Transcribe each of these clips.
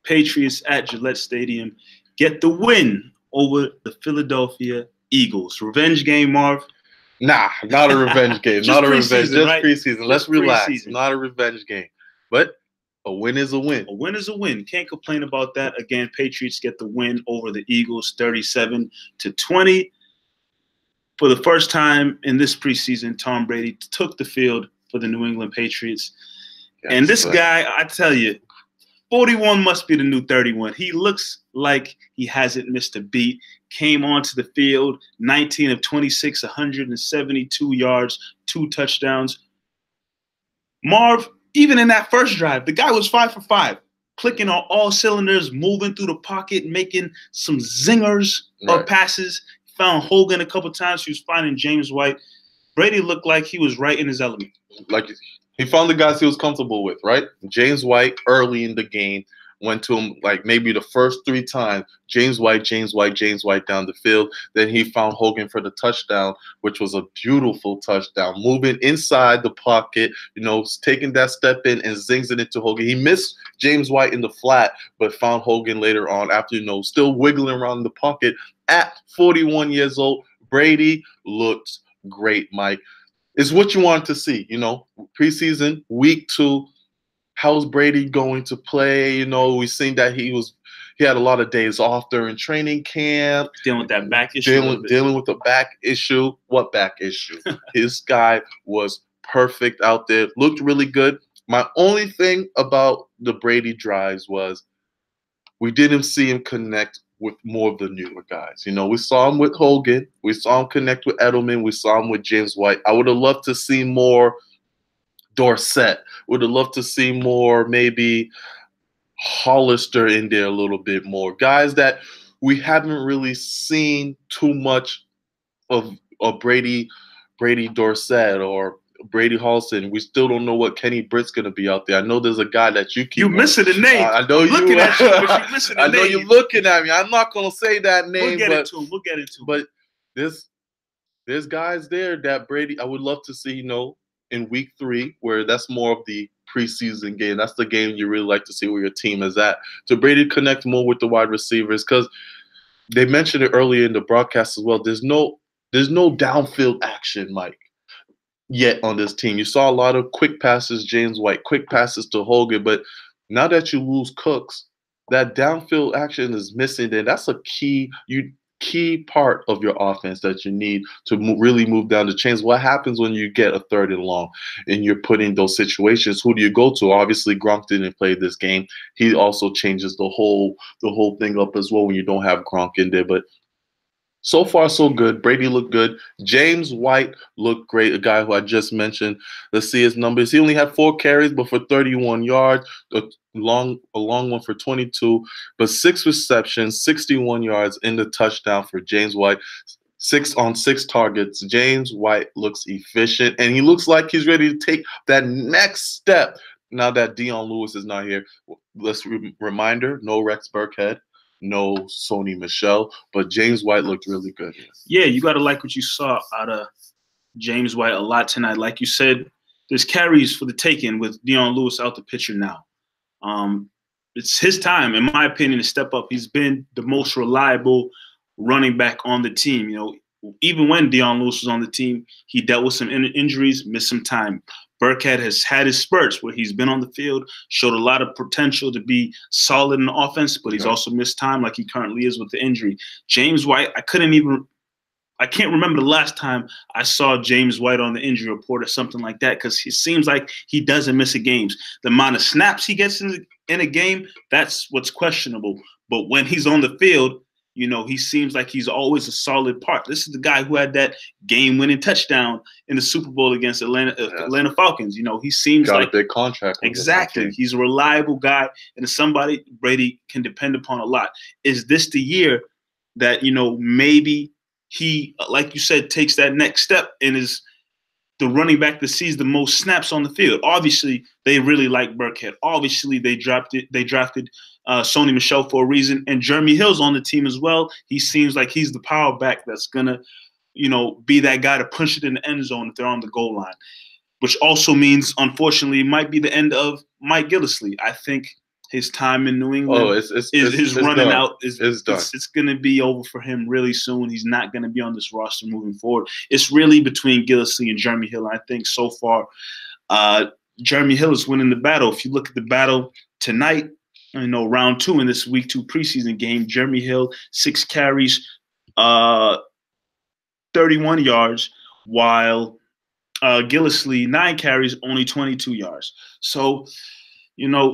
Patriots at Gillette Stadium get the win over the Philadelphia Eagles. Revenge game, Marv? Nah, not a revenge game. Not a revenge. Just right? preseason. Let's relax. Preseason. Not a revenge game. But a win is a win. A win is a win. Can't complain about that. Again, Patriots get the win over the Eagles 37-20. For the first time in this preseason, Tom Brady took the field for the New England Patriots. Yes, and this guy, I tell you, 41 must be the new 31. He looks like he hasn't missed a beat. Came onto the field, 19 of 26, 172 yards, 2 touchdowns. Marv, even in that first drive, the guy was 5 for 5, clicking on all cylinders, moving through the pocket, making some zingers of passes. Found Hogan a couple times. He was finding James White. Brady looked like he was right in his element. Like he found the guys he was comfortable with, right? James White early in the game went to him like maybe the first 3 times. James White down the field. Then he found Hogan for the touchdown, which was a beautiful touchdown. Moving inside the pocket, taking that step in and zings it into Hogan. He missed James White in the flat, but found Hogan later on after, still wiggling around the pocket. At 41 years old, Brady looked great, Mike. It's what you want to see, preseason, week 2. How's Brady going to play? We've seen that he had a lot of days off during training camp. Dealing with that back issue. Dealing with the back issue. What back issue? His guy was perfect out there. Looked really good. My only thing about the Brady drives was we didn't see him connect with more of the newer guys. We saw him with Hogan. We saw him connect with Edelman. We saw him with James White. I would have loved to see more Dorsett. Would have loved to see more maybe Hollister in there a little bit more. Guys that we haven't really seen too much of Brady Dorsett or Brady Holston. We still don't know what Kenny Britt's going to be out there. I know there's a guy that you keep. You missing the name. I know I'm looking at you, but you missing the name. I know you're looking at me. I'm not going to say that name. We'll get it to him. But there's guys there that Brady, I would love to see, in week 3, where that's more of the preseason game. That's the game you really like to see where your team is at. To Brady connect more with the wide receivers, because they mentioned it earlier in the broadcast as well. There's no downfield action, Mike, yet on this team. You saw a lot of quick passes, James White, quick passes to Hogan, but now that you lose Cooks, that downfield action is missing. Then that's a key part of your offense that you need to really move down the chains. What happens when you get a 3rd and long and you're put in those situations? Who do you go to? Obviously, Gronk didn't play this game. He also changes the whole thing up as well when you don't have Gronk in there. But so far, so good. Brady looked good. James White looked great, a guy who I just mentioned. Let's see his numbers. He only had 4 carries, but for 31 yards, a long one for 22, but 6 receptions, 61 yards in the touchdown for James White. 6 on 6 targets. James White looks efficient, and he looks like he's ready to take that next step now that Dion Lewis is not here. Let's reminder, no Rex Burkhead. No Sony Michel, but James White looked really good. Yeah, you got to like what you saw out of James White a lot tonight. Like you said, there's carries for the taking with Dion Lewis out the picture now. It's his time, in my opinion, to step up. He's been the most reliable running back on the team. Even when Dion Lewis was on the team, he dealt with some injuries, missed some time. Burkhead has had his spurts where he's been on the field, showed a lot of potential to be solid in the offense, but he's also missed time like he currently is with the injury. James White, I can't remember the last time I saw James White on the injury report or something like that, because he seems like he doesn't miss a game. The amount of snaps he gets in a game, that's what's questionable. But when he's on the field, he seems like he's always a solid part. This is the guy who had that game-winning touchdown in the Super Bowl against Atlanta Falcons. He seems got like a big contract. Exactly. He's a reliable guy and it's somebody Brady can depend upon a lot. Is this the year that, maybe he, like you said, takes that next step and is the running back that sees the most snaps on the field? Obviously, they really like Burkhead. Obviously, they drafted Sony Michel for a reason, and Jeremy Hill's on the team as well. He seems like he's the power back that's gonna, be that guy to push it in the end zone if they're on the goal line. Which also means, unfortunately, it might be the end of Mike Gillislee. I think his time in New England is running out. It's done. It's going to be over for him really soon. He's not going to be on this roster moving forward. It's really between Gillislee and Jeremy Hill. I think so far, Jeremy Hill is winning the battle. If you look at the battle tonight, round 2 in this week 2 preseason game, Jeremy Hill, 6 carries, 31 yards, while Gillislee, 9 carries, only 22 yards. So,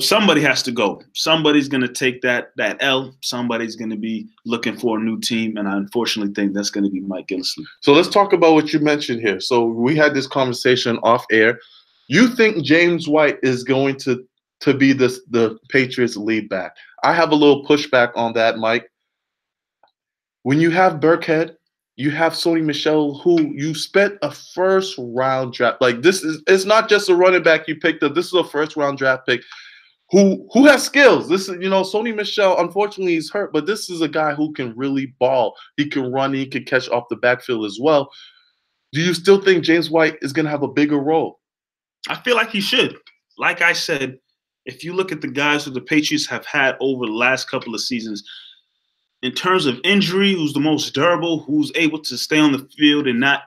somebody has to go. Somebody's going to take that L. Somebody's going to be looking for a new team, and I unfortunately think that's going to be Mike Gillislee. So let's talk about what you mentioned here. So we had this conversation off air. You think James White is going to be the Patriots lead back? I have a little pushback on that, Mike. When you have Burkhead, you have Sony Michel, who you spent a first-round draft. Like, it's not just a running back you picked up. This is a first-round draft pick who has skills. This is, Sony Michel, unfortunately, he's hurt, but this is a guy who can really ball. He can run. He can catch off the backfield as well. Do you still think James White is going to have a bigger role? I feel like he should. Like I said, if you look at the guys who the Patriots have had over the last couple of seasons, in terms of injury, who's the most durable, who's able to stay on the field and not,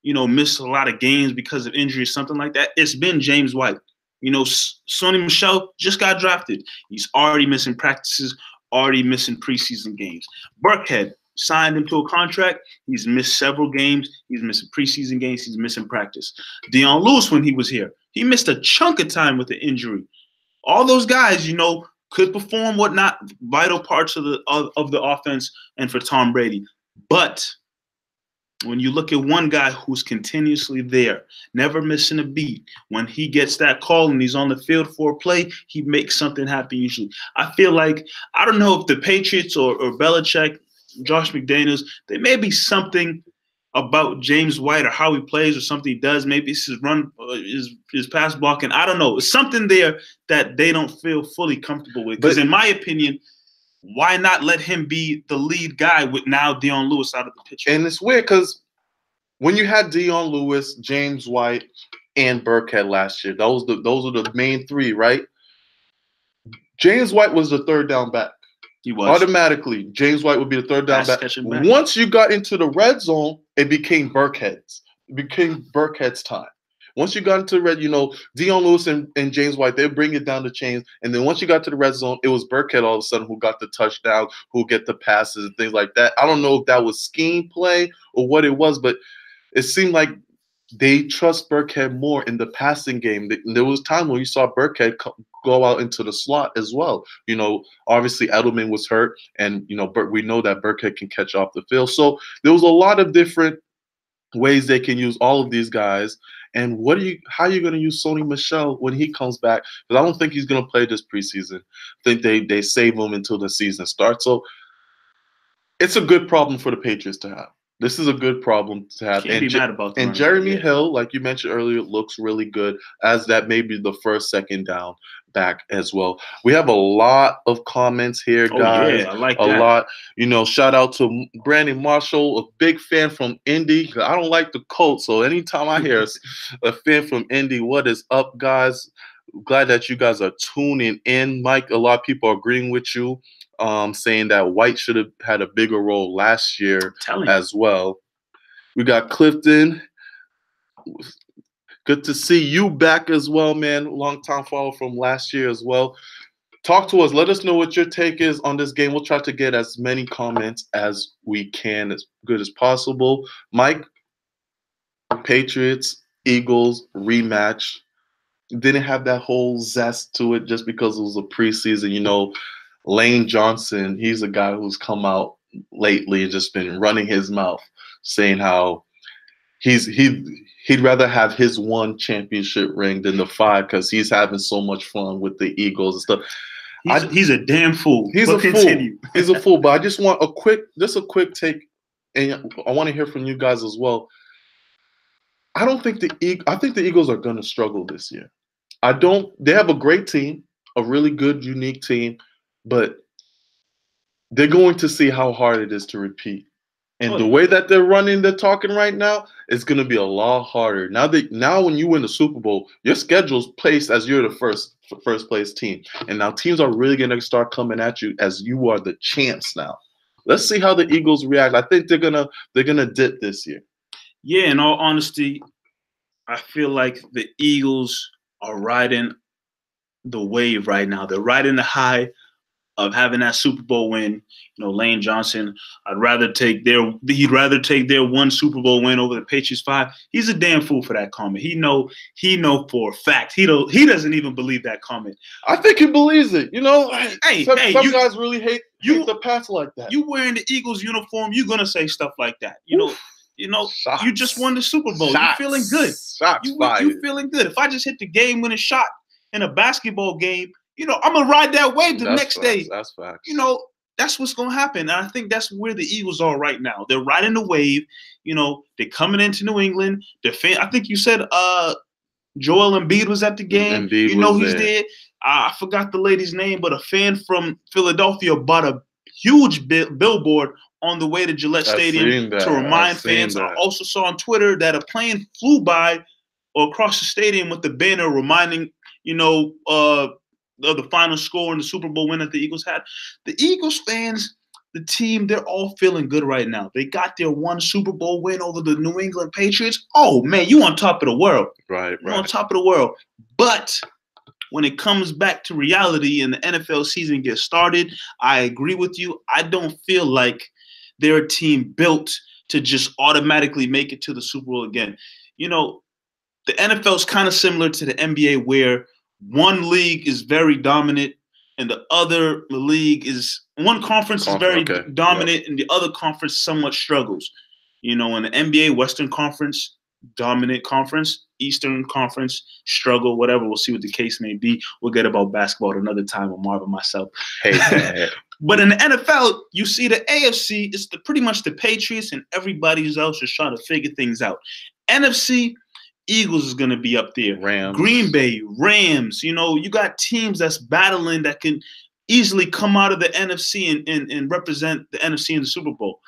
miss a lot of games because of injury or something like that, it's been James White. Sony Michel just got drafted. He's already missing practices, already missing preseason games. Burkhead signed him to a contract. He's missed several games. He's missing preseason games. He's missing practice. Dion Lewis, when he was here, he missed a chunk of time with the injury. All those guys, could perform whatnot, vital parts of the offense and for Tom Brady. But when you look at one guy who's continuously there, never missing a beat, when he gets that call and he's on the field for a play, he makes something happen usually. I feel like, I don't know if the Patriots or Belichick, Josh McDaniels, there may be something about James White or how he plays or something he does. Maybe it's his run, his pass blocking. I don't know. It's something there that they don't feel fully comfortable with. Because in my opinion, why not let him be the lead guy with now Dion Lewis out of the picture? And it's weird because when you had Dion Lewis, James White, and Burkhead last year, those are the main 3, right? James White was the third down back. He was. Automatically, James White would be the third down back. Once you got into the red zone, it became Burkhead's. It became Burkhead's time. Once you got into the red, Dion Lewis and James White, they bring it down the chains. And then once you got to the red zone, it was Burkhead all of a sudden who got the touchdown, who get the passes and things like that. I don't know if that was scheme play or what it was, but it seemed like they trust Burkhead more in the passing game. There was time when you saw Burkhead go out into the slot as well. Obviously Edelman was hurt, and we know that Burkhead can catch off the field. So there was a lot of different ways they can use all of these guys. And how are you going to use Sony Michel when he comes back? Because I don't think he's going to play this preseason. I think they save him until the season starts. So it's a good problem for the Patriots to have. This is a good problem to have. Can't be mad about that. And Jeremy Hill, like you mentioned earlier, looks really good as that may be the first, second down back as well. We have a lot of comments here, guys. Yeah, I like that. A lot. Shout out to Brandon Marshall, a big fan from Indy. I don't like the Colts, so anytime I hear a fan from Indy, what is up, guys? Glad that you guys are tuning in. Mike, a lot of people are agreeing with you. Saying that White should have had a bigger role last year as well. We got Clifton. Good to see you back as well, man. Long-time follower from last year as well. Talk to us. Let us know what your take is on this game. We'll try to get as many comments as we can, as good as possible. Mike, Patriots, Eagles rematch. Didn't have that whole zest to it just because it was a preseason, Lane Johnson, he's a guy who's come out lately and just been running his mouth, saying how he'd rather have his 1 championship ring than the 5 because he's having so much fun with the Eagles and stuff. He's a damn fool. He's a fool. He's a fool. But I just want a quick take, and I want to hear from you guys as well. I think the Eagles are going to struggle this year. They have a great team, a really good, unique team. But they're going to see how hard it is to repeat. And the way that they're talking right now, it's going to be a lot harder. Now when you win the Super Bowl, your schedule's placed as you're the first first place team. And now teams are really going to start coming at you as you are the champs now. Let's see how the Eagles react. I think they're gonna dip this year. Yeah, in all honesty, I feel like the Eagles are riding the wave right now. They're riding the high of having that Super Bowl win. You know, Lane Johnson, he'd rather take their one Super Bowl win over the Patriots 5. He's a damn fool for that comment. He know for a fact. He doesn't even believe that comment. I think he believes it. You know, some guys really hate the pass like that. You wearing the Eagles uniform, you're gonna say stuff like that. You know, Shots. You just won the Super Bowl. You're feeling good. You feeling good. If I just hit the game-winning shot in a basketball game, you know, I'm gonna ride that wave the next day. That's facts. You know, that's what's gonna happen. And I think that's where the Eagles are right now. They're riding the wave. You know, they're coming into New England. I think you said Joel Embiid was at the game. Embiid he's there. I forgot the lady's name, but a fan from Philadelphia bought a huge billboard on the way to Gillette Stadium to remind fans. I also saw on Twitter that a plane flew by or across the stadium with the banner reminding, of the final score and the Super Bowl win that the Eagles had. The Eagles fans, the team, they're all feeling good right now. They got their one Super Bowl win over the New England Patriots. Oh, man, you on top of the world. Right. You're on top of the world. But when it comes back to reality and the NFL season gets started, I agree with you. I don't feel like they're a team built to just automatically make it to the Super Bowl again. You know, the NFL is kind of similar to the NBA where one league is very dominant and the league is one conference is very dominant and the other conference somewhat struggles. You know, in the NBA, Western Conference, dominant conference, Eastern Conference, struggle, whatever. We'll see what the case may be. We'll get about basketball at another time with Marv and myself. Hey. But in the NFL, you see the AFC, it's pretty much the Patriots and everybody else is trying to figure things out. NFC, Eagles is going to be up there. Rams. Green Bay, Rams. You know, you got teams that's battling that can easily come out of the NFC and represent the NFC in the Super Bowl.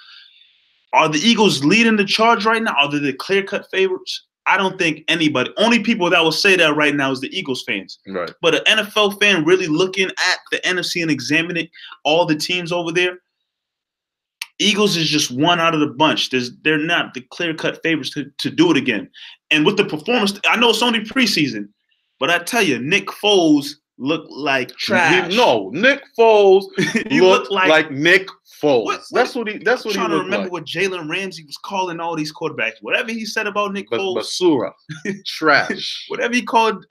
Are the Eagles leading the charge right now? Are they the clear-cut favorites? I don't think anybody. Only people that will say that right now is the Eagles fans. Right. But an NFL fan really looking at the NFC and examining all the teams over there, Eagles is just one out of the bunch. They're not the clear-cut favorites to do it again. And with the performance, I know it's only preseason, but I tell you, Nick Foles looked like trash. Nick Foles looked like Nick Foles. That's what he looked like. I'm trying to remember what Jalen Ramsey was calling all these quarterbacks. Whatever he said about Nick Foles. Basura. Trash. Whatever he called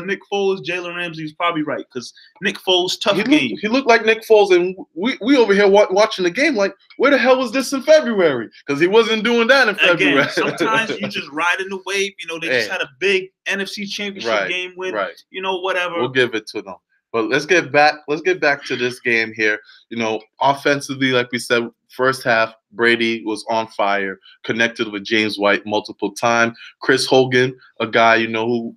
Nick Foles, Jalen Ramsey was probably right because Nick Foles, tough game. He looked like Nick Foles, and we over here watching the game like, where the hell was this in February? Because he wasn't doing that in February. Again, sometimes you just ride in the wave. You know, they just had a big NFC Championship game win. Right. You know, whatever. We'll give it to them. But let's get back to this game here. You know, offensively, like we said, first half, Brady was on fire, connected with James White multiple times. Chris Hogan, a guy, you know,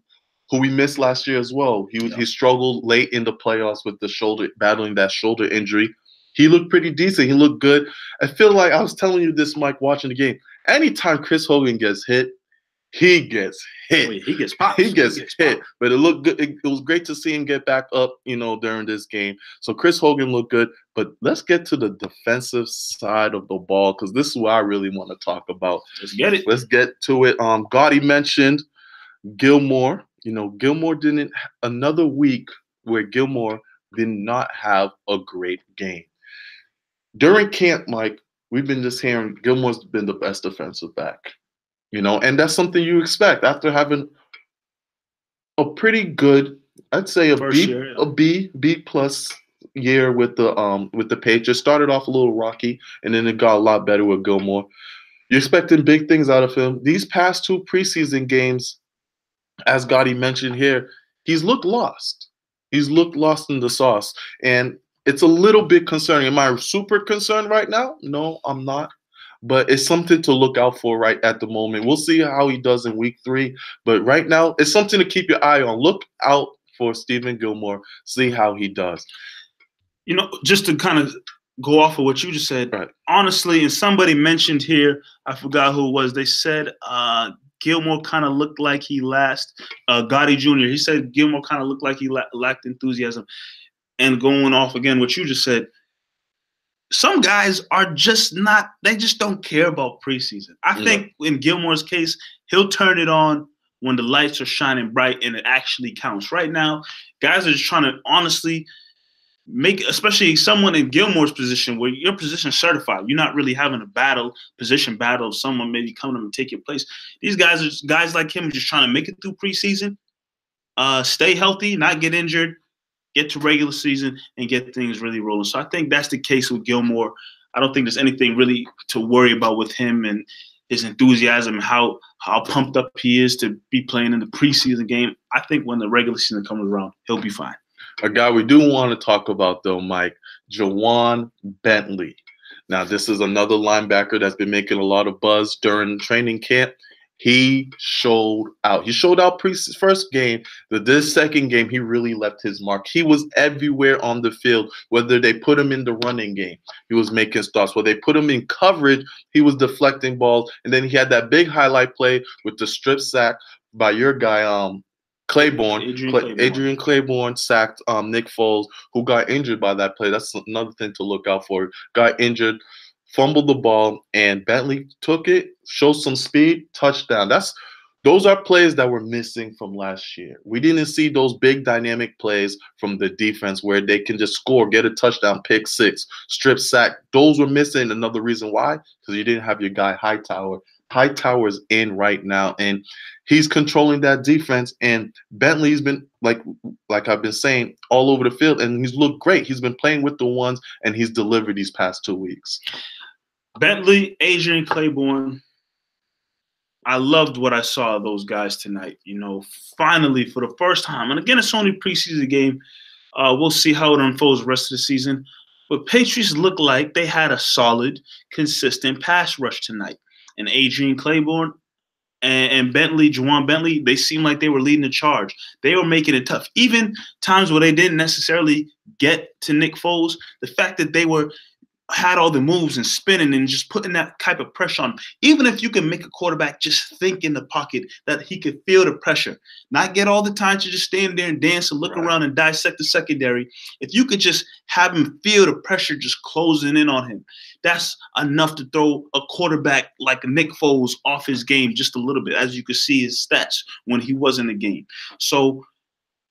who we missed last year as well. He struggled late in the playoffs with the shoulder, battling that shoulder injury. He looked pretty decent. He looked good. I feel like I was telling you this, Mike, watching the game. Anytime Chris Hogan gets hit, he gets hit. Oh, yeah, he gets popped. He gets hit. But it looked good. It was great to see him get back up, you know, during this game. So Chris Hogan looked good. But let's get to the defensive side of the ball because this is what I really want to talk about. Let's get it. Let's get to it. Gotti mentioned Gilmore. You know, Gilmore didn't – another week where Gilmore did not have a great game. During camp, Mike, we've been just hearing Gilmore's been the best defensive back. You know, and that's something you expect after having a pretty good, I'd say a B plus year with the Patriots. Started off a little rocky, and then it got a lot better with Gilmore. You're expecting big things out of him. These past two preseason games, as Gotti mentioned here, he's looked lost. He's looked lost in the sauce, and it's a little bit concerning. Am I super concerned right now? No, I'm not. But it's something to look out for right at the moment. We'll see how he does in week 3. But right now, it's something to keep your eye on. Look out for Stephen Gilmore. See how he does. You know, just to kind of go off of what you just said, right. Honestly, and somebody mentioned here, I forgot who it was, they said Gilmore kind of looked like he Gotti Jr., he said Gilmore kind of looked like he lacked enthusiasm. And going off again what you just said, some guys are just not – they just don't care about preseason. I think in Gilmore's case, he'll turn it on when the lights are shining bright and it actually counts. Right now, guys are just trying to honestly – especially someone in Gilmore's position where your position certified. You're not really having a position battle of someone maybe coming up and take your place. These guys like him are just trying to make it through preseason, stay healthy, not get injured, get to regular season, and get things really rolling. So I think that's the case with Gilmore. I don't think there's anything really to worry about with him and his enthusiasm and how pumped up he is to be playing in the preseason game. I think when the regular season comes around, he'll be fine. A guy we do want to talk about, though, Mike, Ja'Whaun Bentley. Now, this is another linebacker that's been making a lot of buzz during training camp. He showed out. He showed out first game. This second game, he really left his mark. He was everywhere on the field, whether they put him in the running game. He was making stops. Whether they put him in coverage, he was deflecting balls. And then he had that big highlight play with the strip sack by your guy, Adrian Claiborne sacked Nick Foles, who got injured by that play. That's another thing to look out for. Got injured, fumbled the ball, and Bentley took it, showed some speed, touchdown. Those are plays that were missing from last year. We didn't see those big dynamic plays from the defense where they can just score, get a touchdown, pick six, strip sack. Those were missing. Another reason why, because you didn't have your guy Hightower. Hightower's in right now, and he's controlling that defense. And Bentley's been, like I've been saying, all over the field, and he's looked great. He's been playing with the ones, and he's delivered these past 2 weeks. Bentley, Adrian Claiborne, I loved what I saw of those guys tonight. Finally, for the first time, and again, it's only a preseason game. We'll see how it unfolds the rest of the season. But Patriots look like they had a solid, consistent pass rush tonight. And Adrian Claiborne and Bentley, Ja'Whaun Bentley, they seemed like they were leading the charge. They were making it tough. Even times where they didn't necessarily get to Nick Foles, the fact that they had all the moves and spinning and just putting that type of pressure on. Even if you can make a quarterback just think in the pocket that he could feel the pressure, not get all the time to just stand there and dance and look around and dissect the secondary. If you could just have him feel the pressure just closing in on him, that's enough to throw a quarterback like Nick Foles off his game just a little bit, as you could see his stats when he was in the game. So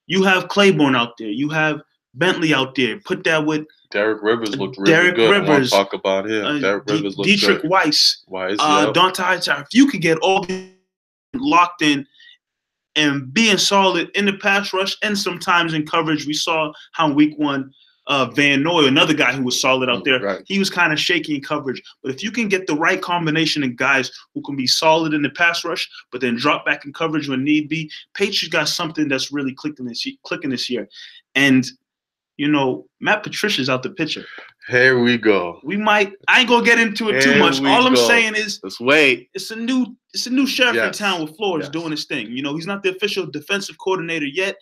you have Claiborne out there. You have Bentley out there. Put that with Derek Rivers looked really good. I want to talk about him. Derek Rivers looked Dietrich good. Weiss, Yep. Dante Hightower. If you could get all locked in and being solid in the pass rush and sometimes in coverage, we saw how week one Van Noy, another guy who was solid out there, he was kind of shaky in coverage. But if you can get the right combination of guys who can be solid in the pass rush, but then drop back in coverage when need be, Patriots got something that's really clicking this year. And Matt Patricia's out the picture. Here we go. I ain't gonna get into it too much. All I'm saying is, let's wait. It's a new sheriff in town with Flores doing his thing. He's not the official defensive coordinator yet,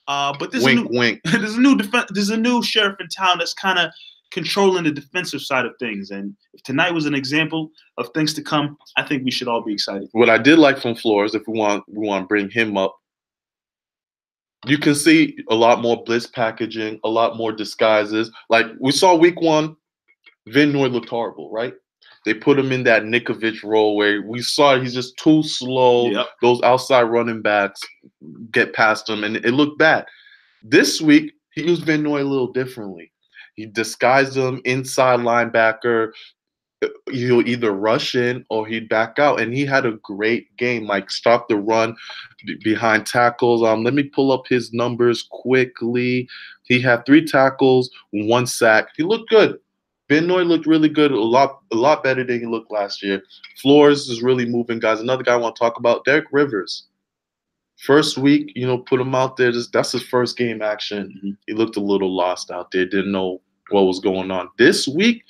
but there's there's a new sheriff in town that's kind of controlling the defensive side of things. And if tonight was an example of things to come, I think we should all be excited. What I did like from Flores, if we want to bring him up, you can see a lot more blitz packaging, a lot more disguises. Like we saw week one, Van Noy looked horrible, right? They put him in that Nikovich role where we saw he's just too slow. Yep. Those outside running backs get past him, and it looked bad. This week, he used Van Noy a little differently. He disguised him inside linebacker. He'll either rush in or he'd back out, and he had a great game. Like stopped the run behind tackles. Let me pull up his numbers quickly. He had 3 tackles, 1 sack. He looked good. Van Noy looked really good, a lot better than he looked last year. Flores is really moving guys. Another guy I want to talk about, Derek Rivers. First week, put him out there. That's his first game action. Mm-hmm. He looked a little lost out there. Didn't know what was going on. This week,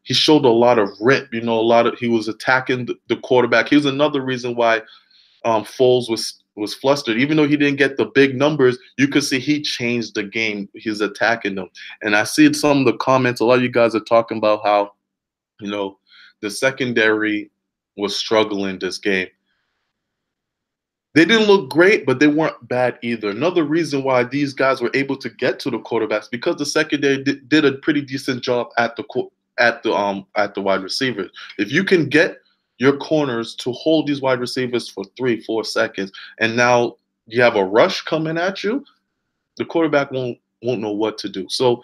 he showed a lot of rip. He was attacking the quarterback. He was another reason why Foles was flustered. Even though he didn't get the big numbers, you could see he changed the game. He's attacking them. And I see some of the comments, a lot of you guys are talking about how, the secondary was struggling this game. They didn't look great, but they weren't bad either. Another reason why these guys were able to get to the quarterbacks because the secondary did a pretty decent job at the wide receivers. If you can get your corners to hold these wide receivers for 3-4 seconds, and now you have a rush coming at you, the quarterback won't know what to do. So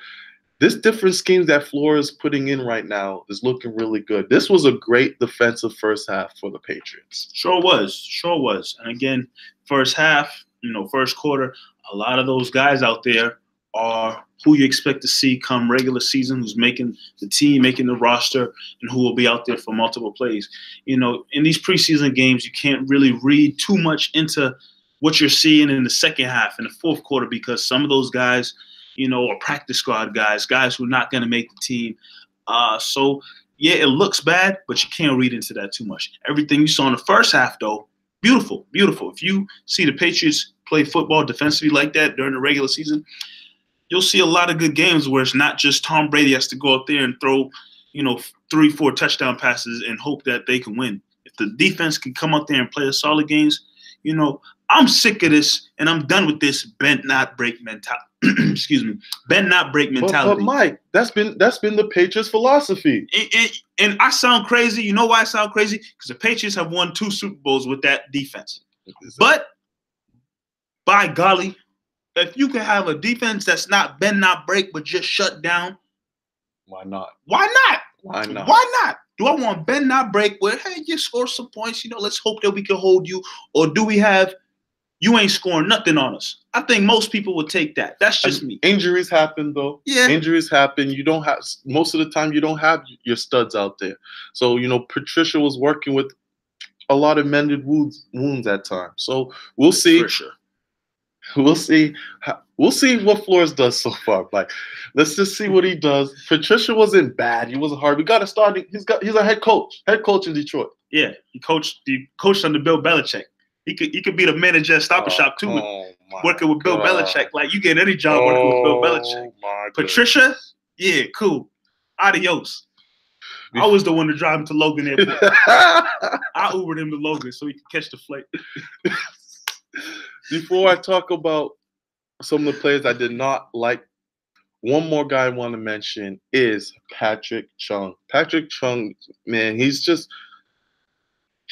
this different schemes that Flores is putting in right now is looking really good. This was a great defensive first half for the Patriots. Sure was. And again, first half, first quarter, a lot of those guys out there are who you expect to see come regular season, who's making the team, making the roster, and who will be out there for multiple plays. In these preseason games, you can't really read too much into what you're seeing in the second half, in the fourth quarter, because some of those guys, are practice squad guys who are not going to make the team. So, yeah, it looks bad, but you can't read into that too much. Everything you saw in the first half, though, beautiful, beautiful. If you see the Patriots play football defensively like that during the regular season, you'll see a lot of good games where it's not just Tom Brady has to go out there and throw, 3-4 touchdown passes and hope that they can win. If the defense can come out there and play a solid games, I'm sick of this and I'm done with this bend not break mentality. Excuse me, bend not break mentality. But Mike, that's been the Patriots' philosophy. And I sound crazy. You know why I sound crazy? Because the Patriots have won 2 Super Bowls with that defense. But by golly, if you can have a defense that's not bend not break but just shut down, why not? Why not? Why not? Why not? Do I want bend not break where, hey, you score some points, let's hope that we can hold you, or do we have you ain't scoring nothing on us? I think most people would take that. That's just me. Injuries happen, though. Yeah. Injuries happen. You don't have – most of the time you don't have your studs out there. So, Patricia was working with a lot of mended wounds at times. So, we'll see. For sure. We'll see. We'll see what Flores does so far. Like, let's just see what he does. Patricia wasn't bad. He wasn't hard. We got to start – he's a head coach in Detroit. Yeah. He coached under Bill Belichick. He could be the manager at Stop and Shop too, working with Bill Belichick. Like, you get any job working with Bill Belichick. Patricia, yeah, cool. Adios. I was the one to drive him to Logan Airport. I Ubered him to Logan so he could catch the flight. Before I talk about some of the players I did not like, one more guy I want to mention is Patrick Chung. Patrick Chung, man, he's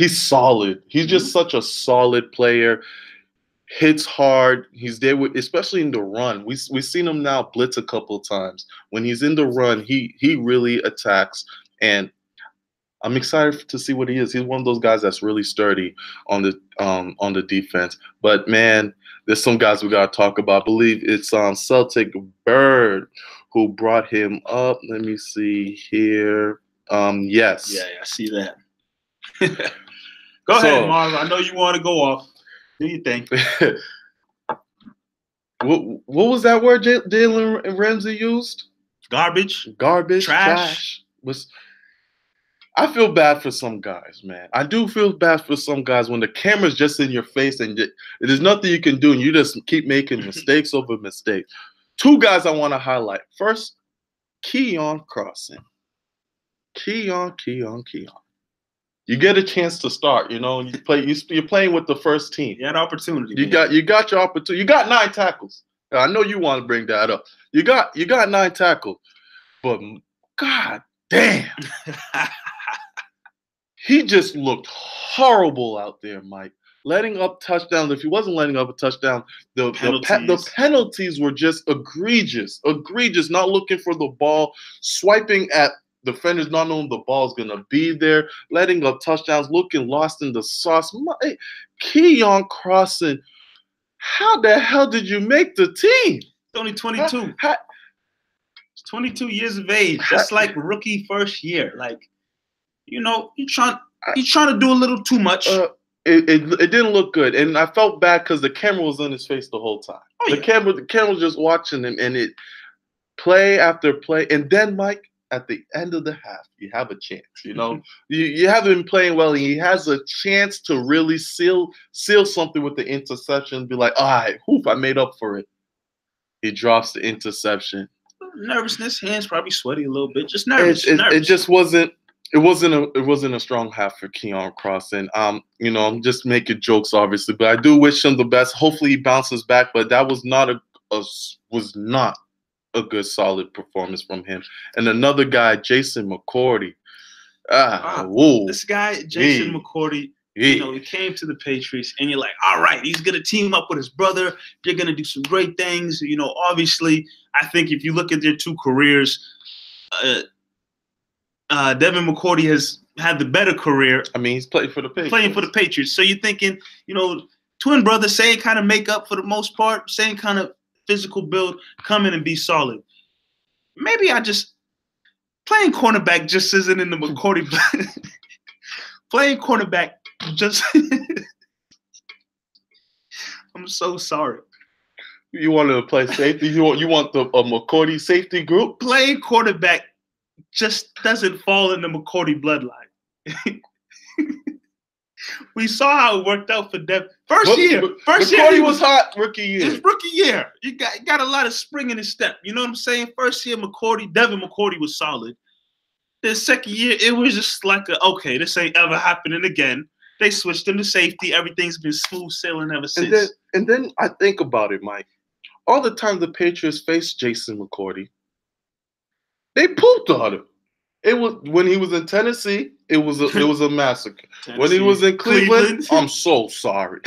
solid. He's just such a solid player. Hits hard. He's there especially in the run. We've seen him now blitz a couple of times. When he's in the run, he really attacks. And I'm excited to see what he is. He's one of those guys that's really sturdy on the defense. But man, there's some guys we gotta talk about. I believe it's Celtic Bird who brought him up. Let me see here. Yes. Yeah, I see that. Go ahead, Marv. I know you want to go off. Do you think? What was that word Jalen Ramsey used? Garbage. Trash. I feel bad for some guys, man. I do feel bad for some guys when the camera's just in your face and there's nothing you can do and you just keep making mistakes over mistakes. 2 guys I want to highlight. First, Keon Crossen. Keon. You get a chance to start, you're playing with the first team. You had opportunity. You got your opportunity. You got 9 tackles. I know you want to bring that up. You got 9 tackles. But god damn. He just looked horrible out there, Mike. Letting up touchdowns. If he wasn't letting up a touchdown, the penalties were just egregious. Not looking for the ball, swiping at defenders, not knowing the ball's going to be there, letting up touchdowns, looking lost in the sauce. Keon Crossen, how the hell did you make the team? He's only 22. He's 22 years of age. That's like rookie first year. Like, he's trying to do a little too much. It didn't look good. And I felt bad because the camera was on his face the whole time. Oh, yeah. The camera was just watching him, and it play after play. And then, Mike, at the end of the half, you have a chance. You have him playing well, and he has a chance to really seal something with the interception. Be like, all right, I made up for it. He drops the interception. Nervousness, hands probably sweaty a little bit. Just nervous. It just wasn't. It wasn't a strong half for Keon Cross, and I'm just making jokes, obviously, but I do wish him the best. Hopefully, he bounces back. But that was not a good solid performance from him. And another guy, Jason McCourty. This guy, Jason McCourty, he came to the Patriots, and you're like, all right, he's gonna team up with his brother. They're gonna do some great things. Obviously, I think if you look at their two careers, Devin McCourty has had the better career. I mean, he's playing for the Patriots. So you're thinking, twin brothers, same kind of makeup for the most part, same kind of physical build, come in and be solid. Maybe playing cornerback just isn't in the McCourty. Playing cornerback just. I'm so sorry. You want to play safety? You want a McCourty safety group? Playing quarterback just doesn't fall in the McCourty bloodline. We saw how it worked out for Dev. First year, McCourty was hot rookie year. His rookie year, you got a lot of spring in his step. You know what I'm saying? First year, Devin McCourty was solid. The second year, it was just like, okay, this ain't ever happening again. They switched him to safety. Everything's been smooth sailing ever since. And then I think about it, Mike. All the time the Patriots faced Jason McCourty, they pooped on him. It was when he was in Tennessee, it was a massacre. When he was in Cleveland, I'm so sorry.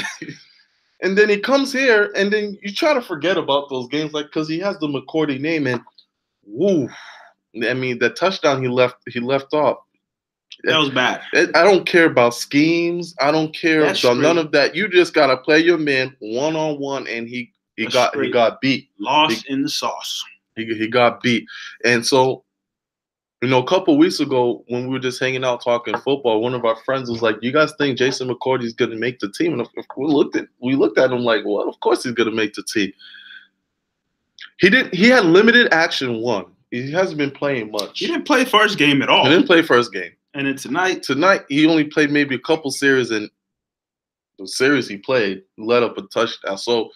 And then he comes here, and then you try to forget about those games, because he has the McCourty name, and woo. I mean, the touchdown he left off. That was bad. I don't care about schemes. I don't care about none of that. You just gotta play your man one-on-one, and he got beat. Lost in the sauce. He got beat, and so. A couple weeks ago when we were just hanging out talking football, one of our friends was like, "You guys think Jason McCourty is going to make the team?" And we looked at him like, "Well, of course he's going to make the team." He had limited action. He hasn't been playing much. He didn't play first game at all. He didn't play first game. And then tonight he only played maybe a couple series, and the series he played led up a touchdown. So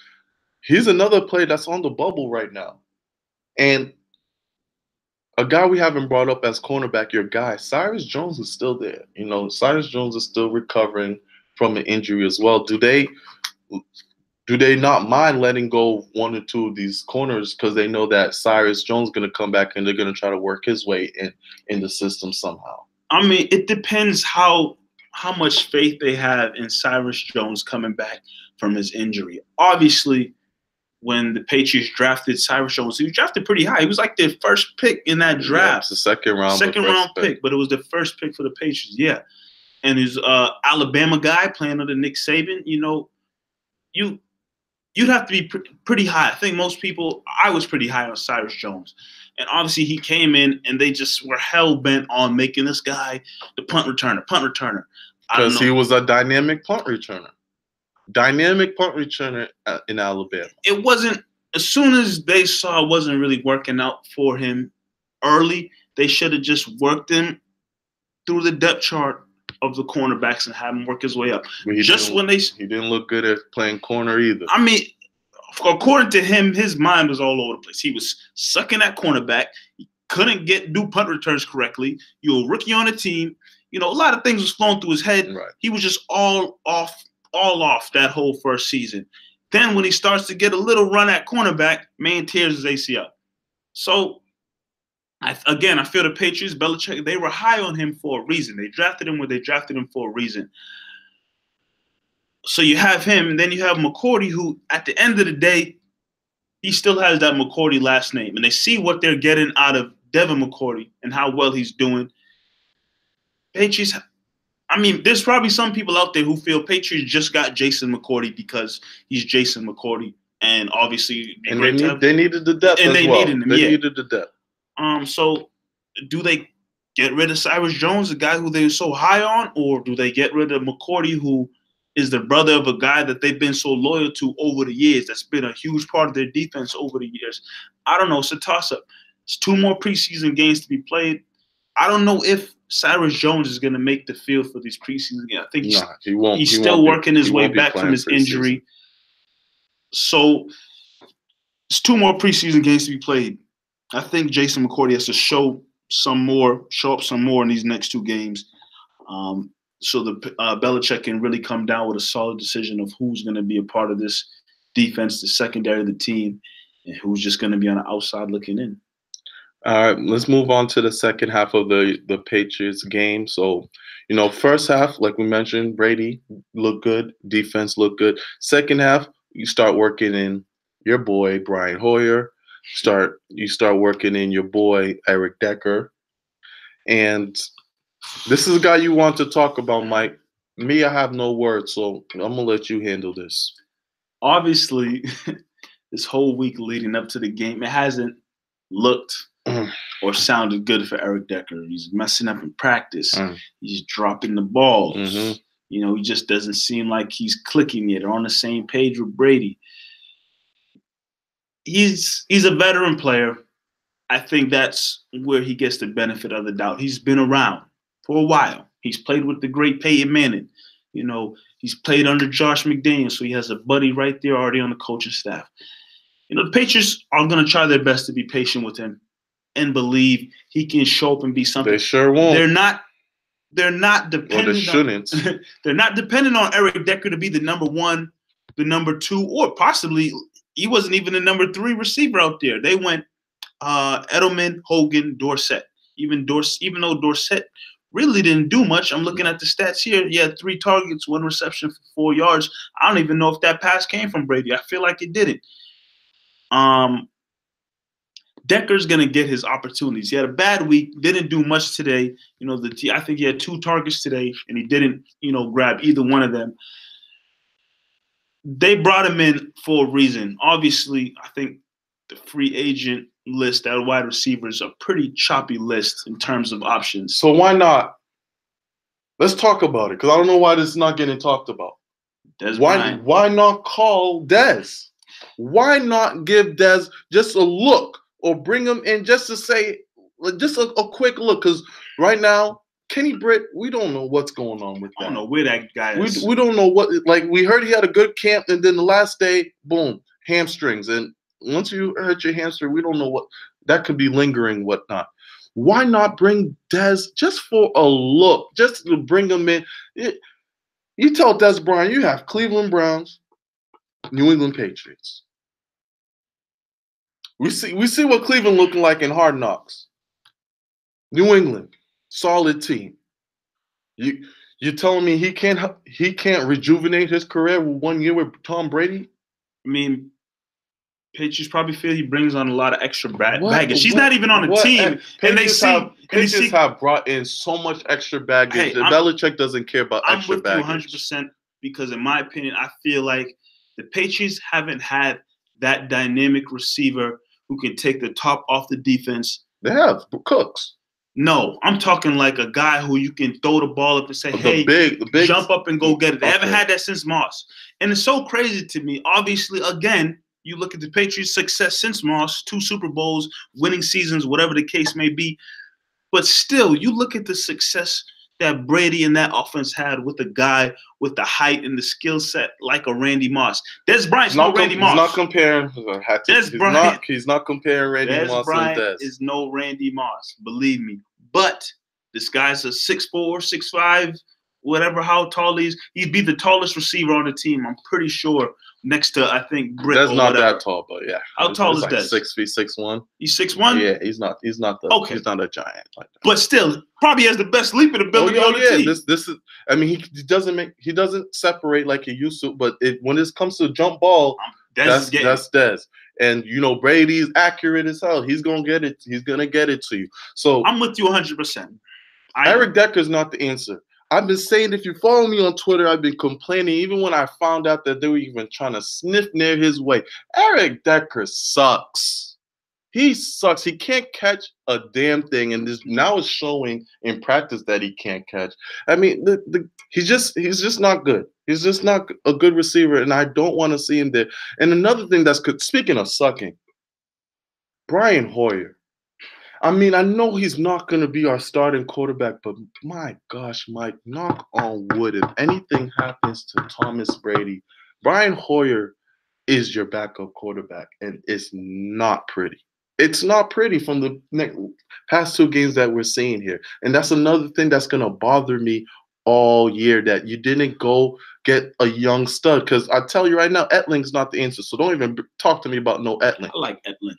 he's another player that's on the bubble right now, and. A guy we haven't brought up as cornerback, your guy, Cyrus Jones is still there. Cyrus Jones is still recovering from an injury as well. Do they not mind letting go of one or two of these corners because they know that Cyrus Jones is going to come back and they're going to try to work his way in the system somehow? I mean, it depends how much faith they have in Cyrus Jones coming back from his injury. Obviously, when the Patriots drafted Cyrus Jones, he was drafted pretty high. He was like their first pick in that draft. Yeah, it's the second round pick, but it was the first pick for the Patriots. Yeah, and he's Alabama guy playing under Nick Saban. You'd have to be pretty high. I think I was pretty high on Cyrus Jones, and obviously he came in and they just were hell bent on making this guy the punt returner. Because he was a dynamic punt returner. In Alabama. It wasn't, as soon as they saw it wasn't really working out for him early, they should have just worked him through the depth chart of the cornerbacks and have him work his way up. He didn't look good at playing corner either. I mean, according to him, his mind was all over the place. He was sucking at cornerback. He couldn't do punt returns correctly. You're a rookie on the team. A lot of things was flowing through his head. Right. He was just all off that whole first season. Then when he starts to get a little run at cornerback, man tears his ACL. So, I feel the Patriots, Belichick, they were high on him for a reason. They drafted him where they drafted him for a reason. So you have him, and then you have McCourty, who at the end of the day, he still has that McCourty last name. And they see what they're getting out of Devin McCourty and how well he's doing. Patriots, there's probably some people out there who feel Patriots just got Jason McCourty because he's Jason McCourty, and obviously they needed the depth, and they needed him. They needed the depth. So do they get rid of Cyrus Jones, the guy who they were so high on, or do they get rid of McCourty, who is the brother of a guy that they've been so loyal to over the years? That's been a huge part of their defense over the years. I don't know. It's a toss-up. It's 2 more preseason games to be played. I don't know if Cyrus Jones is going to make the field for these preseason games. I think he won't. He's still working his way back from his injury. So it's 2 more preseason games to be played. I think Jason McCourty has to show show up some more in these next 2 games. So the Belichick can really come down with a solid decision of who's going to be a part of this defense, the secondary of the team, and who's just going to be on the outside looking in. All right, let's move on to the second half of the Patriots game. So, first half, like we mentioned, Brady looked good, defense looked good. Second half, you start working in your boy Brian Hoyer. You start working in your boy Eric Decker, and this is a guy you want to talk about, Mike. Me, I have no words, so I'm gonna let you handle this. Obviously, this whole week leading up to the game, it hasn't looked or sounded good for Eric Decker. He's messing up in practice. He's dropping the balls. He just doesn't seem like he's clicking yet or on the same page with Brady. He's a veteran player. I think that's where he gets the benefit of the doubt. He's been around for a while. He's played with the great Peyton Manning. He's played under Josh McDaniels, so he has a buddy right there already on the coaching staff. The Patriots are going to try their best to be patient with him and believe he can show up and be something. They sure won't. They're not dependent. Well, they shouldn't. They're not dependent on Eric Decker to be the number 1, the number 2, or possibly he wasn't even the number 3 receiver out there. They went Edelman, Hogan, Dorsett. Even though Dorsett really didn't do much. I'm looking at the stats here. He had 3 targets, 1 reception for 4 yards. I don't even know if that pass came from Brady. I feel like it didn't. Decker's going to get his opportunities. He had a bad week, didn't do much today. I think he had 2 targets today, and he didn't, grab either one of them. They brought him in for a reason. Obviously, I think the free agent list at wide receivers a pretty choppy list in terms of options. So why not? Let's talk about it, because I don't know why this is not getting talked about. Why not call Dez? Why not give Dez just a look or bring him in just to say, just a quick look? Because right now, Kenny Britt, we don't know what's going on with that. I don't know where that guy is. We don't know what, we heard he had a good camp, and then the last day, boom, hamstrings. And once you hurt your hamstring, we don't know what, that could be lingering, whatnot. Why not bring Dez just for a look, just to bring him in? You tell Dez Bryant, you have Cleveland Browns, New England Patriots. We see what Cleveland looking like in Hard Knocks. New England, solid team. You telling me he can't rejuvenate his career with 1 year with Tom Brady? I mean, Patriots probably feel he brings on a lot of extra baggage. He's not even on the team, and Patriots have brought in so much extra baggage. Belichick doesn't care about extra baggage. I'm with you 100% because, in my opinion, I feel like the Patriots haven't had that dynamic receiver who can take the top off the defense. They have Cooks. No, I'm talking like a guy who you can throw the ball up and say, hey, jump up and go get it. They haven't had that since Moss. And it's so crazy to me. Obviously, again, you look at the Patriots' success since Moss, 2 Super Bowls, winning seasons, whatever the case may be. But still, you look at the success that Brady and that offense had with a guy with the height and the skill set like a Randy Moss. Dez Bryant's no Randy Moss. He's not comparing. He's not comparing Randy Moss Bryant to Dez. Is no Randy Moss, believe me. But this guy's a 6'4", 6'5", whatever how tall he is. He'd be the tallest receiver on the team, I'm pretty sure, next to, I think, Britt. That's not that tall, but yeah. How tall is like Dez? 6 feet, 6'1". He's 6'1"? Yeah, he's not he's not a giant like that. But still, probably has the best leaping ability on the team. This is, I mean, he doesn't separate like he used to, but when it comes to jump ball, that's Dez. And Brady's accurate as hell. He's gonna get it. He's gonna get it to you. So I'm with you 100%. Eric Decker's not the answer. I've been saying, if you follow me on Twitter, I've been complaining even when I found out that they were even trying to sniff near his way. Eric Decker sucks. He sucks. He can't catch a damn thing, and now it's showing in practice that he can't catch. I mean, he's just not good. He's just not a good receiver, and I don't want to see him there. And another thing that's good, speaking of sucking, Brian Hoyer. I mean, I know he's not going to be our starting quarterback, but my gosh, Mike, knock on wood, if anything happens to Thomas Brady, Brian Hoyer is your backup quarterback, and it's not pretty. It's not pretty from the past 2 games that we're seeing here. And that's another thing that's going to bother me all year, that you didn't go get a young stud. Because I tell you right now, Etling's not the answer. So don't even talk to me about no Etling. I like Etling.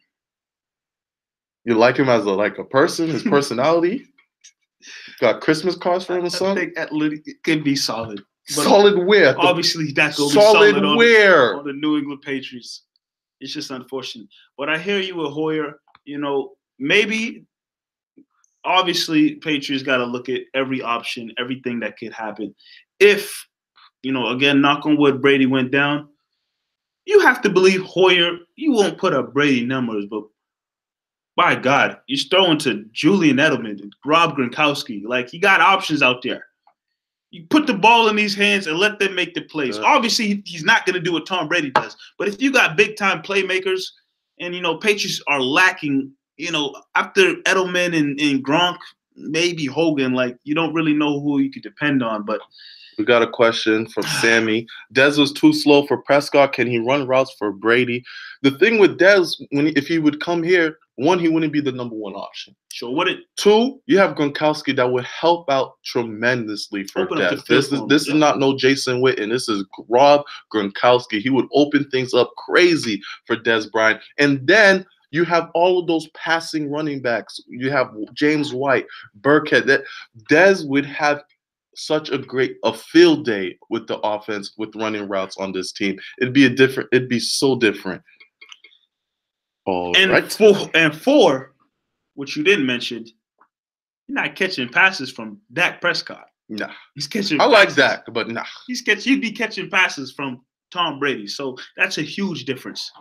You like him as a person, his personality? Got Christmas cards for him or something? I think Etling could be solid. Solid where? Obviously, that could be solid where? On the New England Patriots. It's just unfortunate. But I hear you with Hoyer. You know, maybe, obviously, Patriots got to look at every option, everything that could happen. If, you know, again, knock on wood, Brady went down, you have to believe Hoyer, you won't put up Brady numbers, but by God, he's throwing to Julian Edelman and Rob Gronkowski. Like, he got options out there. You put the ball in these hands and let them make the plays. Yeah. Obviously, he's not going to do what Tom Brady does. But if you got big-time playmakers and, you know, Patriots are lacking, you know, after Edelman and Gronk, maybe Hogan, like, you don't really know who you could depend on. But we got a question from Sammy. Dez was too slow for Prescott. Can he run routes for Brady? The thing with Dez, if he would come here, 1, he wouldn't be the number 1 option. Sure wouldn't. 2, you have Gronkowski that would help out tremendously for Dez. This is not no Jason Witten. This is Rob Gronkowski. He would open things up crazy for Dez Bryant. And then you have all of those passing running backs. You have James White, Burkhead. That Dez would have such a field day with the offense, with running routes on this team. It'd be so different. All right. Four, which you didn't mention, you're not catching passes from Dak Prescott. Nah. He's catching I passes. like Dak, but nah. You'd be catching passes from Tom Brady. So that's a huge difference.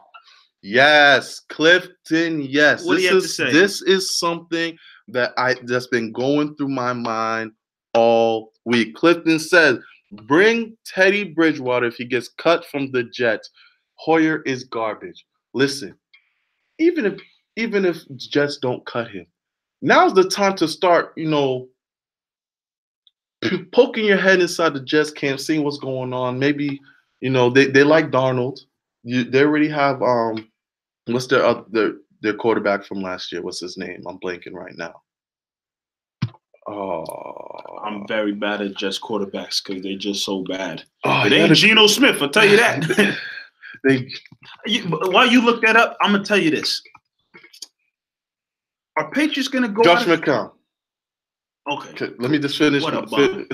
Yes, Clifton, yes. What do you have to say? This is something that's been going through my mind all week. Clifton says, bring Teddy Bridgewater if he gets cut from the Jets. Hoyer is garbage. Listen, even if Jets don't cut him, now's the time to start, you know, poking your head inside the Jets camp, seeing what's going on. Maybe, you know, they like Darnold. They already have what's their quarterback from last year? What's his name? I'm blanking right now. Oh, I'm very bad at Jets quarterbacks because they're just so bad. Oh, it ain't Geno Smith, I'll tell you that. While you look that up, I'm gonna tell you this: are Patriots gonna go? Josh McCown. Okay, let me just finish. What a bum.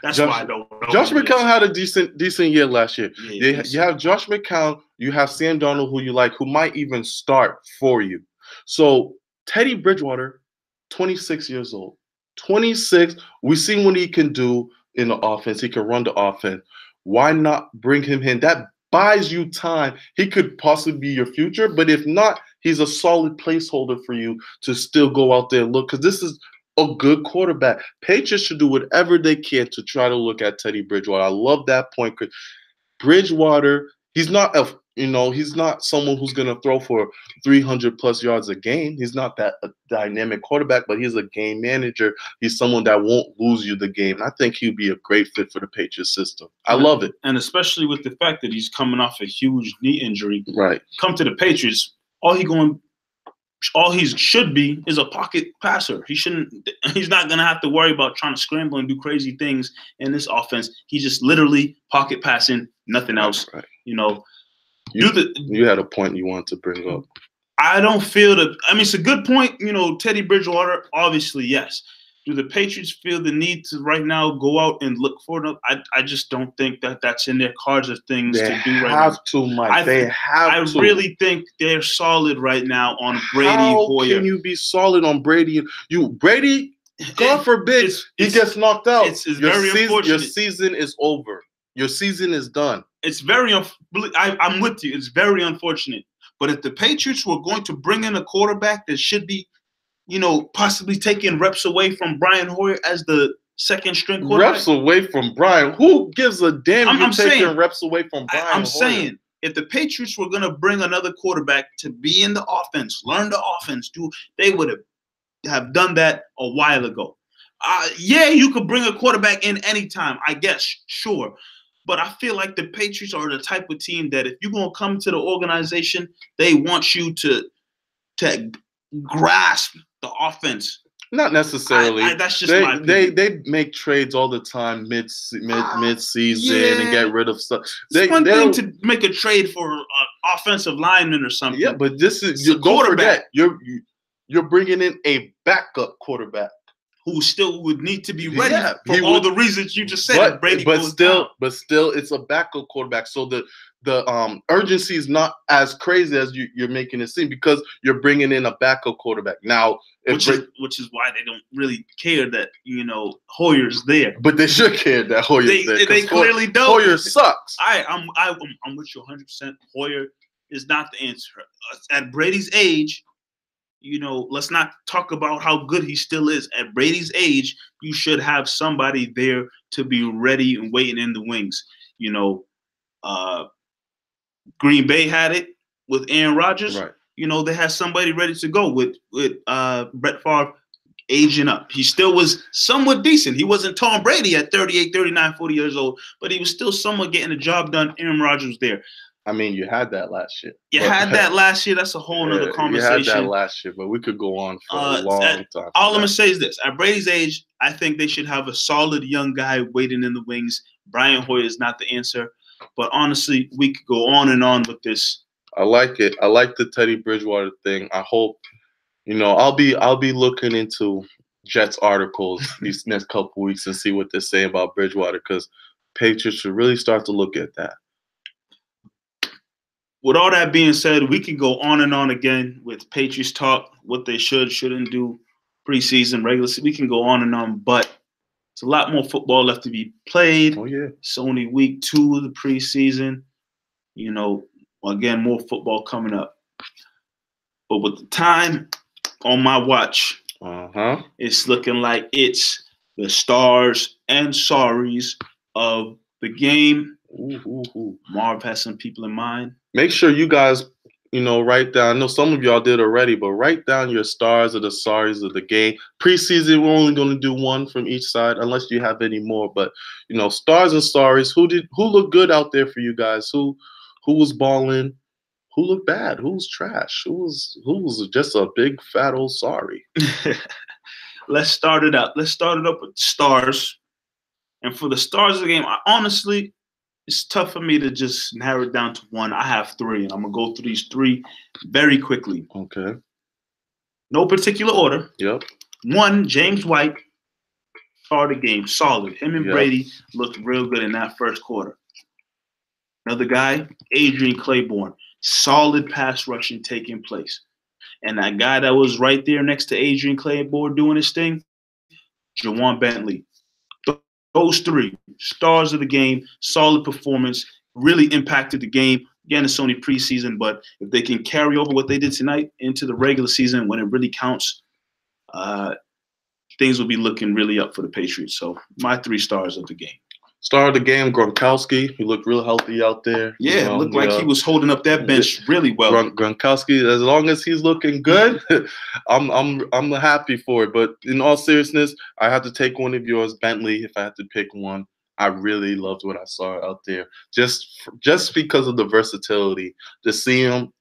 That's why I don't know. Josh McCown had a decent year last year. Yeah, you have Josh McCown, you have Sam Darnold, who you like, who might even start for you. So Teddy Bridgewater, 26 years old. 26. We've seen what he can do in the offense. He can run the offense. Why not bring him in? That buys you time. He could possibly be your future, but if not, he's a solid placeholder for you to still go out there and look, because this is a good quarterback. Patriots should do whatever they can to try to look at Teddy Bridgewater. I love that point. Bridgewater, he's not someone who's going to throw for 300+ yards a game. He's not that dynamic quarterback, but he's a game manager. He's someone that won't lose you the game. And I think he'd be a great fit for the Patriots system. I love it. And especially with the fact that he's coming off a huge knee injury. Right. Come to the Patriots, all he should be is a pocket passer. He's not going to have to worry about trying to scramble and do crazy things in this offense. He's just literally pocket passing, nothing else. Right. You know, you had a point you wanted to bring up. I don't feel that. I mean, it's a good point. You know, Teddy Bridgewater, obviously, yes. Do the Patriots feel the need to right now go out and look for them? I just don't think that's in their cards of things to do right now. They have to, Mike. They have to. I really think they're solid right now on Brady. How can you be solid on Brady? Brady, God forbid, he gets knocked out. It's very unfortunate. Your season is over. Your season is done. It's very I'm with you. It's very unfortunate. But if the Patriots were going to bring in a quarterback that should be, you know, possibly taking reps away from Brian Hoyer as the second string quarterback. Reps away from Brian? Who gives a damn if you're taking reps away from Brian Hoyer? I'm saying, if the Patriots were going to bring another quarterback to be in the offense, learn the offense, they would have done that a while ago. Yeah, you could bring a quarterback in anytime, I guess, sure. But I feel like the Patriots are the type of team that if you're going to come to the organization, they want you to to grasp the offense. Not necessarily. That's just my opinion. They make trades all the time mid season and get rid of stuff. It's one thing to make a trade for an offensive lineman or something. Yeah, but this is don't forget you're bringing in a backup quarterback who still would need to be ready for all the reasons you just said. But still, it's a backup quarterback. So the urgency is not as crazy as you're making it seem because you're bringing in a backup quarterback now. Which is why they don't really care that Hoyer's there. But they should care that Hoyer's there. They clearly don't. Hoyer sucks. I'm with you 100%. Hoyer is not the answer at Brady's age. Let's not talk about how good he still is. At Brady's age, you should have somebody there to be ready and waiting in the wings. Green Bay had it with Aaron Rodgers. Right. They had somebody ready to go with Brett Favre aging up. He still was somewhat decent. He wasn't Tom Brady at 38, 39, 40 years old, but he was still somewhat getting the job done. Aaron Rodgers was there. I mean, you had that last year. That's a whole other conversation. You had that last year, but we could go on for a long time. All I'm going to say is this. At Brady's age, I think they should have a solid young guy waiting in the wings. Brian Hoyer is not the answer. But honestly, we could go on and on with this. I like it. I like the Teddy Bridgewater thing. I hope, I'll be looking into Jets articles these next couple weeks and see what they're saying about Bridgewater because Patriots should really start to look at that. With all that being said, we can go on and on again with Patriots talk, what they shouldn't do, preseason, regular season. We can go on and on, but it's a lot more football left to be played. Oh, yeah. It's only week 2 of the preseason. Again, more football coming up. But with the time on my watch, it's looking like it's the stars and sorries of the game. Marv has some people in mind. Make sure you guys, write down. I know some of y'all did already, but write down your stars or the sorries of the game. Preseason, we're only going to do one from each side, unless you have any more. But stars and sorries. Who looked good out there for you guys? Who was balling? Who looked bad? Who was trash? Who was just a big fat old sorry? Let's start it up. Let's start it up with stars. And for the stars of the game, honestly, it's tough for me to just narrow it down to one. I have 3, and I'm going to go through these 3 very quickly. Okay. No particular order. Yep. 1, James White started the game solid. Him and Brady looked real good in that first quarter. Another guy, Adrian Claiborne. Solid pass rushing taking place. And that guy that was right there next to Adrian Claiborne doing his thing, Jawan Bentley. Those 3 stars of the game, solid performance, really impacted the game. Again, it's only preseason, but if they can carry over what they did tonight into the regular season when it really counts, things will be looking really up for the Patriots. So my 3 stars of the game. Star of the game, Gronkowski. He looked real healthy out there. Yeah, it looked like he was holding up that bench really well. Gronkowski, as long as he's looking good, I'm happy for it. But in all seriousness, I have to take one of yours, Bentley, if I had to pick one. I really loved what I saw out there. Just because of the versatility, to see him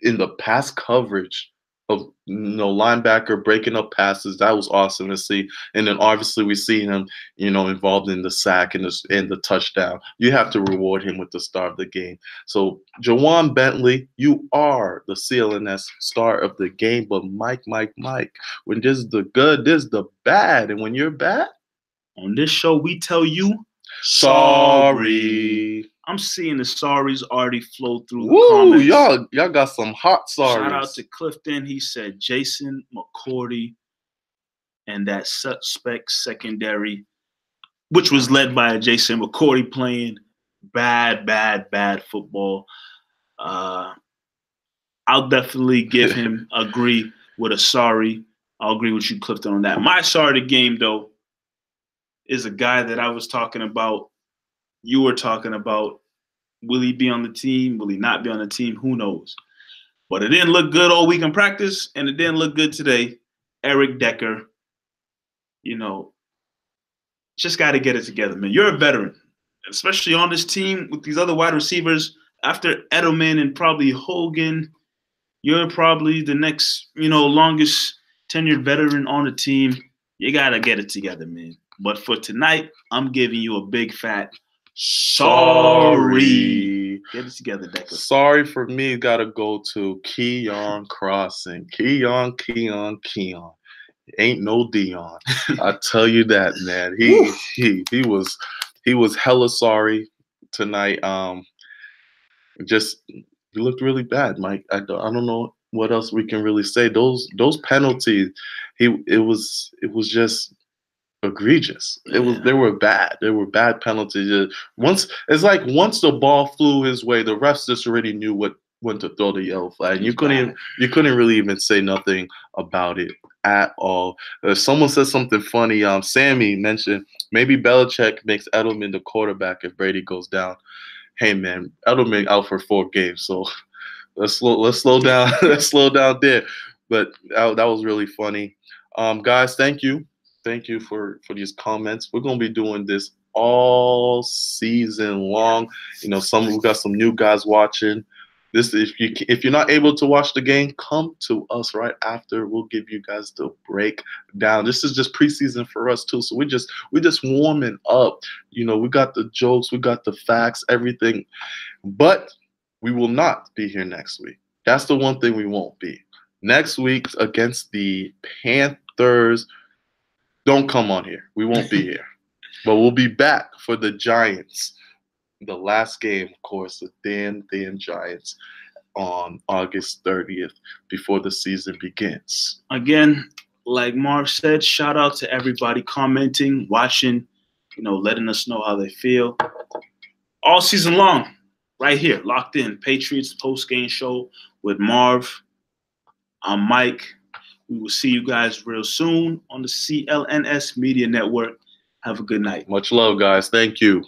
in the pass coverage of linebacker breaking up passes, that was awesome to see. And then obviously we see him, involved in the sack and the touchdown. You have to reward him with the star of the game. So Jawan Bentley, you are the CLNS star of the game. But Mike, when this is the good, this is the bad. And when you're bad, on this show we tell you sorry. I'm seeing the sorries already flow through the comments. Y'all got some hot sorries. Shout out to Clifton. He said Jason McCourty and that suspect secondary, which was led by Jason McCourty, playing bad football. I'll definitely give him agree with a sorry. I'll agree with you, Clifton, on that. My sorry of the game, though, is a guy that I was talking about. You were talking about, will he be on the team? Will he not be on the team? Who knows? But it didn't look good all week in practice, and it didn't look good today. Eric Decker, just got to get it together, man. You're a veteran, especially on this team with these other wide receivers. After Edelman and probably Hogan, You're probably the next, longest tenured veteran on the team. You gotta get it together, man. But for tonight, I'm giving you a big fat sorry. Get it together, Decker. Sorry for me. Gotta go to Keon Crossing. Keon. Ain't no Dion. I tell you that, man. He was hella sorry tonight. Just he looked really bad, Mike. I don't know what else we can really say. Those penalties, it was just egregious. They were bad. They were bad penalties. Once the ball flew his way, the refs just already knew when to throw the yellow flag. You couldn't really even say nothing about it at all. Someone said something funny. Sammy mentioned maybe Belichick makes Edelman the quarterback if Brady goes down. Hey man, Edelman out for 4 games, so let's slow down. Let's slow down there. But that was really funny. Guys, thank you for these comments. We're gonna be doing this all season long. We got some new guys watching. This if you're not able to watch the game, come to us right after. We'll give you guys the breakdown. This is just preseason for us too, so we just warming up. We got the jokes, we got the facts, everything. But we will not be here next week. That's the one thing we won't be. Next week against the Panthers. Don't come on here. We won't be here. But we'll be back for the Giants. The last game, of course, the damn Giants on August 30th before the season begins. Again, like Marv said, shout out to everybody commenting, watching, letting us know how they feel. All season long, right here, locked in. Patriots Postgame Show with Marv. I'm Mike. We will see you guys real soon on the CLNS Media Network. Have a good night. Much love, guys. Thank you.